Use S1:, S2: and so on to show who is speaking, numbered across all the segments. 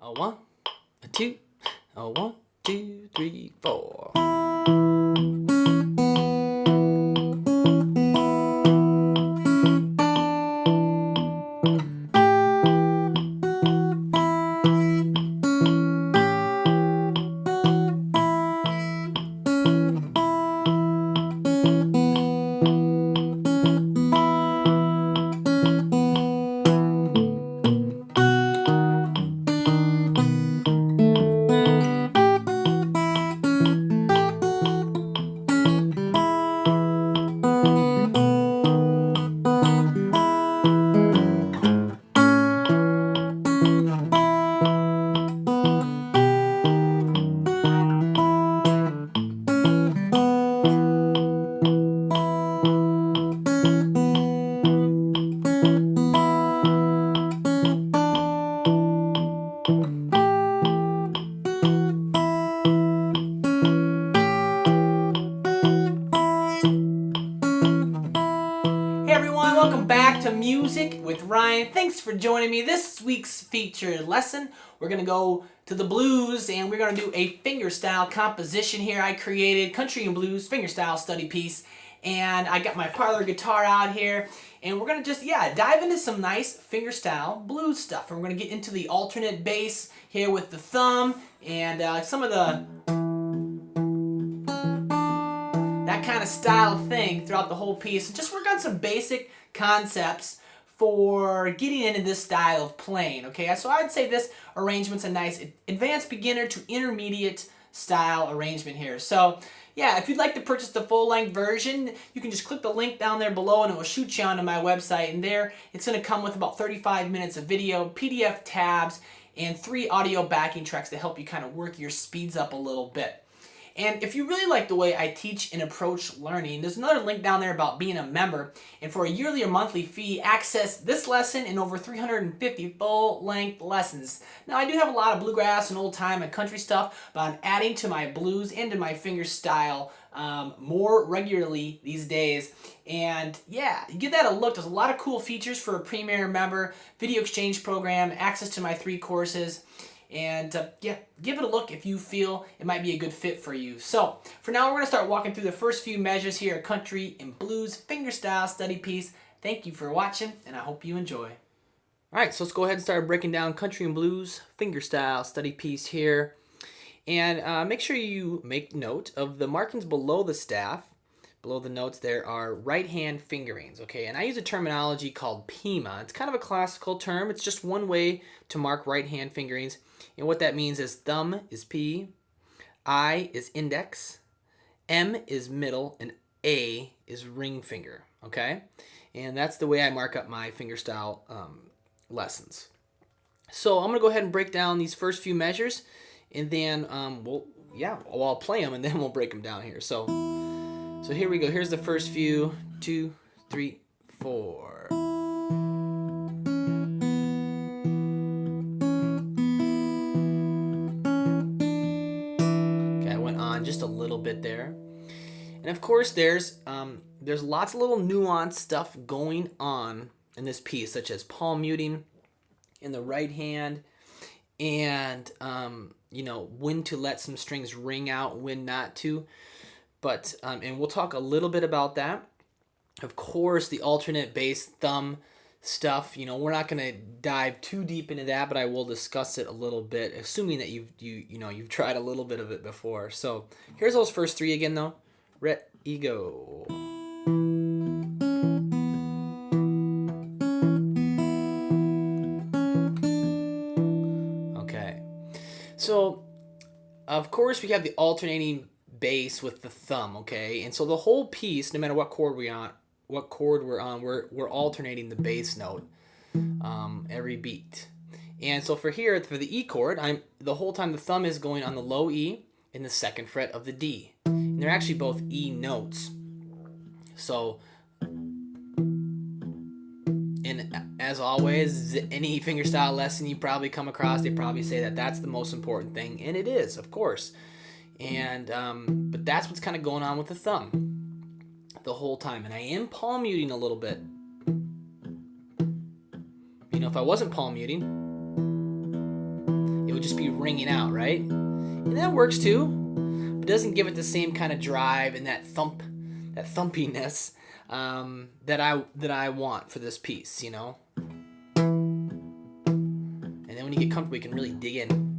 S1: A one, a two, a one, two, three, four. Hey everyone, welcome back to Music with Ryan. Thanks for joining me. This week's featured lesson, we're going to go to the blues and we're going to do a fingerstyle composition here. I created country and blues fingerstyle study piece, and I got my parlor guitar out here, and we're going to just, dive into some nice fingerstyle blues stuff. And we're going to get into the alternate bass here with the thumb and some of that kind of style thing throughout the whole piece, and just work on some basic concepts for getting into this style of playing. Okay, so I'd say this arrangement's a nice advanced beginner to intermediate style arrangement here. So yeah, if you'd like to purchase the full-length version, you can just click the link down there below and it will shoot you onto my website, and there it's going to come with about 35 minutes of video, PDF tabs, and 3 audio backing tracks to help you kind of work your speeds up a little bit. And if you really like the way I teach and approach learning, there's another link down there about being a member. And for a yearly or monthly fee, access this lesson and over 350 full-length lessons. Now, I do have a lot of bluegrass and old-time and country stuff, but I'm adding to my blues and to my fingerstyle more regularly these days. And yeah, you give that a look. There's a lot of cool features for a premier member, video exchange program, access to my 3 courses. And give it a look if you feel it might be a good fit for you. So for now, we're going to start walking through the first few measures here, country and blues fingerstyle study piece. Thank you for watching, and I hope you enjoy. All right, so let's go ahead and start breaking down country and blues fingerstyle study piece here. And make sure you make note of the markings below the staff. Below the notes there are right hand fingerings, okay? And I use a terminology called PIMA. It's kind of a classical term. It's just one way to mark right hand fingerings. And what that means is thumb is P, I is index, M is middle, and A is ring finger, okay? And that's the way I mark up my fingerstyle lessons. So I'm going to go ahead and break down these first few measures, and then I'll play them, and then we'll break them down here. So here we go. Here's the first few. 2, 3, 4. Okay, I went on just a little bit there. And of course, there's lots of little nuanced stuff going on in this piece, such as palm muting in the right hand, and when to let some strings ring out, when not to. But and we'll talk a little bit about that. Of course, the alternate bass thumb stuff, we're not going to dive too deep into that, but I will discuss it a little bit, assuming that you've tried a little bit of it before. So here's those first 3 again, though. Ready, go. Okay. So of course we have the alternating bass with the thumb, okay? And so the whole piece, no matter what chord we're on, we're alternating the bass note every beat. And so for the E chord, the whole time the thumb is going on the low E in the 2nd fret of the D. And they're actually both E notes. So, and as always, any fingerstyle lesson you probably come across, they probably say that that's the most important thing, and it is, of course. And but that's what's kind of going on with the thumb the whole time. And I am palm muting a little bit. If I wasn't palm muting, it would just be ringing out, right? And that works too, but it doesn't give it the same kind of drive and that thumpiness that I want for this piece, you know. And then when you get comfortable, you can really dig in.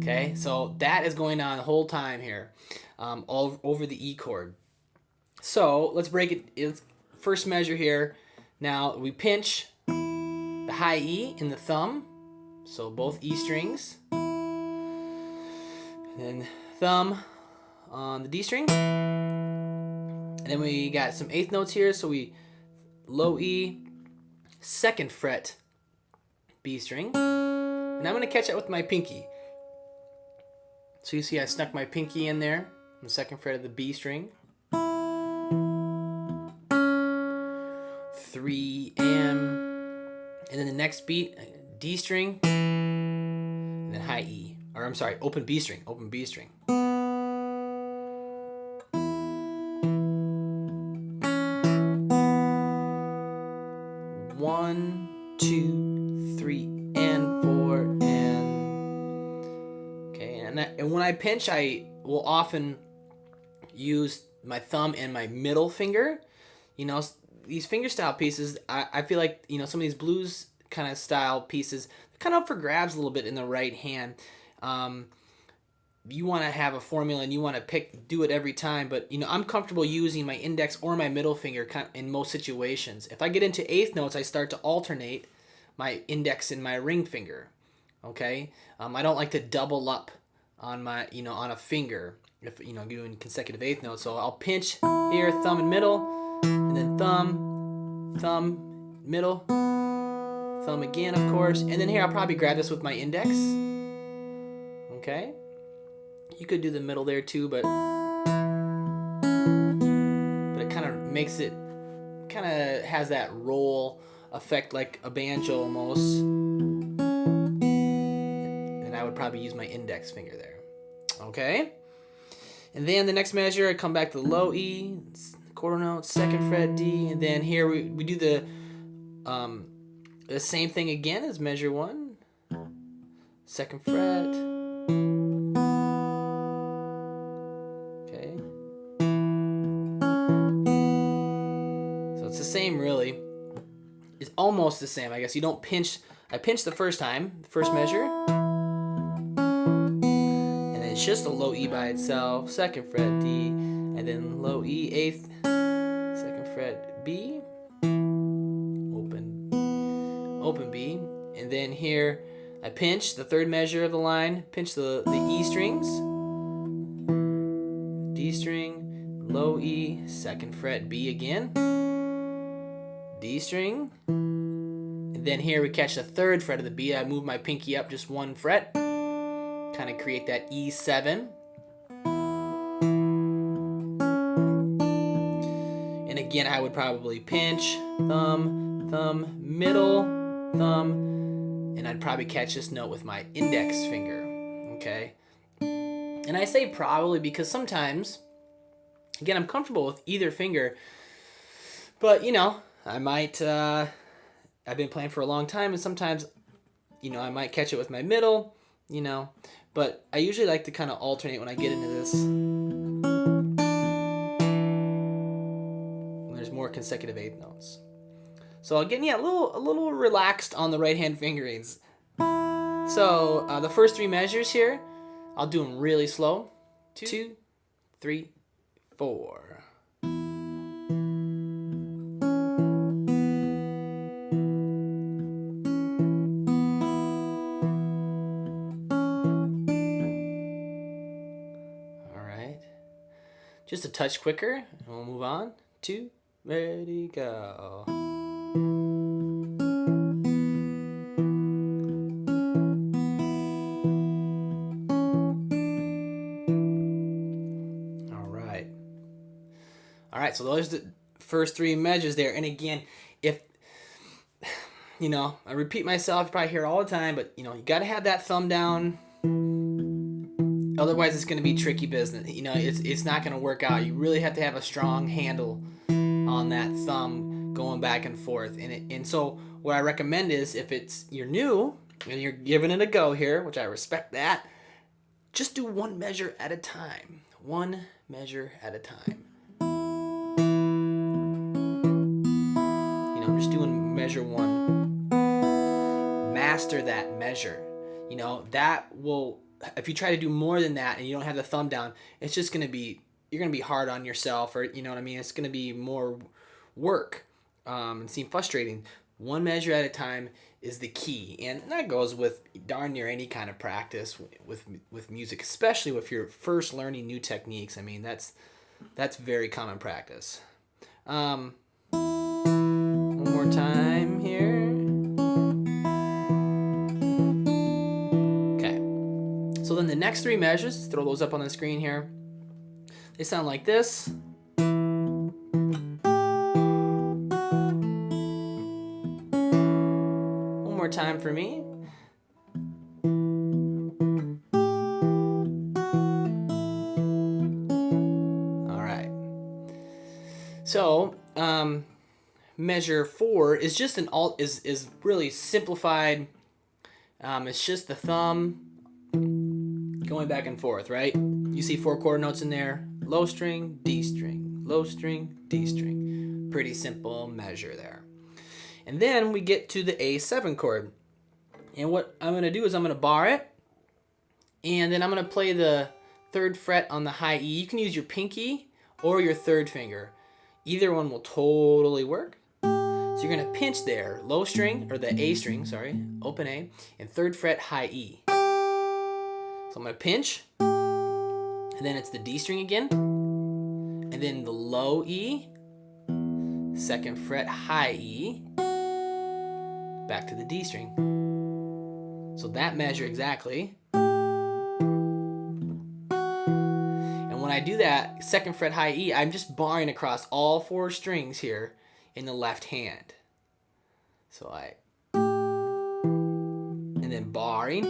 S1: Okay, so that is going on the whole time here, all over the E chord. So let's break it. First measure here. Now we pinch the high E in the thumb, so both E strings, and then thumb on the D string, and then we got some eighth notes here, so we low E, 2nd fret B string, and I'm going to catch it with my pinky. So you see I snuck my pinky in there on the 2nd fret of the B string. 3 and then the next beat, D string, and then high E, or I'm sorry, open B string. 1, 2, 3, and 4, and okay, and when I pinch, I will often use my thumb and my middle finger. You know, these fingerstyle pieces, I feel like, you know, some of these blues kind of style pieces, they're kind of up for grabs a little bit in the right hand. You want to have a formula and you want to do it every time, but you know, I'm comfortable using my index or my middle finger in most situations. If I get into eighth notes, I start to alternate my index and my ring finger. Okay, I don't like to double up on my, you know, on a finger if, you know, doing consecutive eighth notes. So I'll pinch here, thumb and middle, and then thumb, middle, thumb again, of course, and then here I'll probably grab this with my index. Okay, you could do the middle there too, but it kind of makes it, kind of has that roll effect like a banjo almost. And I would probably use my index finger there. Okay, and then the next measure, I come back to the low E, quarter note, 2nd fret D, and then here we do the same thing again as measure 1, 2nd fret. Okay, so it's the same really. It's almost the same, I guess. You don't pinch. I pinched the first time, the first measure, and then it's just a low E by itself, 2nd fret D, and then low E, 8th, 2nd fret B, open B, and then here I pinch the 3rd measure of the line, pinch the E strings, D string, low E, 2nd fret B again, D string, and then here we catch the 3rd fret of the B. I move my pinky up just 1 fret, kind of create that E7. And again, I would probably pinch, thumb, middle, thumb, and I'd probably catch this note with my index finger. Okay, and I say probably because sometimes, again, I'm comfortable with either finger, but you know, I might, I've been playing for a long time, and sometimes, you know, I might catch it with my middle, you know, but I usually like to kind of alternate when I get into this. When there's more consecutive eighth notes. So again, yeah, a little relaxed on the right hand fingerings. So the first 3 measures here, I'll do them really slow. 2, 3, 4. Just a touch quicker, and we'll move on. 2, ready, go. All right, so those are the first 3 measures there. And again, if, you know, I repeat myself, you probably hear it all the time, but, you know, you got to have that thumb down. Otherwise, it's going to be tricky business. You know, it's not going to work out. You really have to have a strong handle on that thumb going back and forth. And so what I recommend is, if you're new and you're giving it a go here, which I respect that, just do one measure at a time. One measure at a time. You know, I'm just doing measure one. Master that measure. You know, that will, if you try to do more than that and you don't have the thumb down, it's just going to be, you're going to be hard on yourself, or, you know what I mean? It's going to be more work and seem frustrating. One measure at a time is the key, and that goes with darn near any kind of practice with music, especially if you're first learning new techniques. I mean, that's very common practice. One more time here. Okay, so then the next three measures, let's throw those up on the screen here. They sound like this. More time for me. All right. So, measure 4 is just an is really simplified. It's just the thumb going back and forth, right? You see 4 quarter notes in there: low string, D string, low string, D string. Pretty simple measure there. And then we get to the A7 chord. And what I'm going to do is I'm going to bar it. And then I'm going to play the 3rd fret on the high E. You can use your pinky or your 3rd finger. Either one will totally work. So you're going to pinch there, low string, or the A string, sorry, open A, and 3rd fret high E. So I'm going to pinch. And then it's the D string again. And then the low E, 2nd fret high E, back to the D string. So that measure exactly. And when I do that 2nd fret high E, I'm just barring across all 4 strings here in the left hand. So and then barring.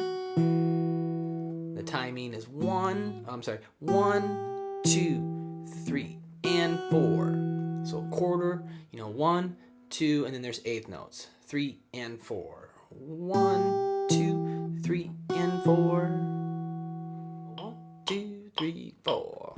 S1: The timing is 1, 2, 3, and 4. So quarter, 1, 2, and then there's 8th notes. 3 and 4. 1, 2, 3, and 4. 1, 2, 3, 4.